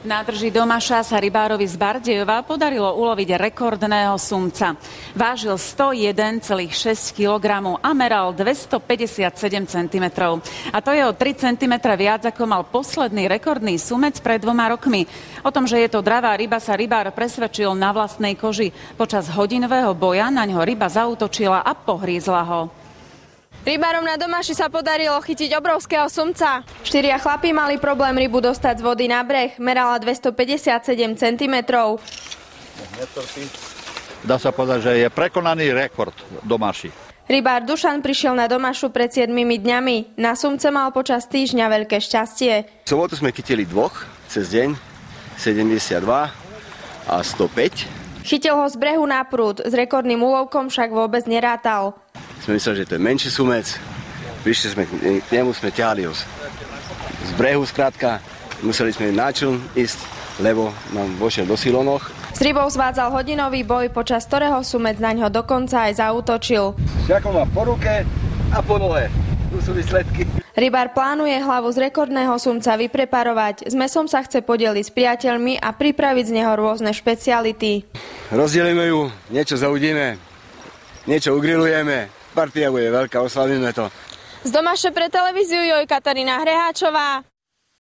V nádrži Domaša sa rybárovi z Bardejova podarilo uloviť rekordného sumca. Vážil 101,6 kg a meral 257 cm. A to je o 3 cm viac, ako mal posledný rekordný sumec pred 2 rokmi. O tom, že je to dravá ryba, sa rybár presvedčil na vlastnej koži. Počas hodinového boja na ňo ryba zaútočila a pohrízla ho. Rybárom na Domaši sa podarilo chytiť obrovského sumca. 4 chlapí mali problém rybu dostať z vody na breh. Merala 257 cm. Dá sa povedať, že je prekonaný rekord Domaši. Rybár Dušan prišiel na Domašu pred 7 dňami. Na sumce mal počas týždňa veľké šťastie. V sobotu sme chytili 2 cez deň, 72 a 105. Chytil ho z brehu na prúd, s rekordným úlovkom však vôbec nerátal. Sme mysleli, že to je menší sumec. Prišli sme k nemu, sme ťahali ho z brehu skrátka. Museli sme na čln ísť, lebo nám vošiel do silonoch. S rybou zvádzal hodinový boj, počas ktorého sumec na ňo dokonca aj zaútočil. Šťakol ma po ruke a po nohe. Tu sú výsledky. Rybár plánuje hlavu z rekordného sumca vypreparovať. S mäsom sa chce podeliť s priateľmi a pripraviť z neho rôzne špeciality. Rozdielime ju, niečo zaudíme, niečo ugrilujeme. Partia bude veľká, oslavíme to. Z Domaše pre televíziu Katarína Hreháčová.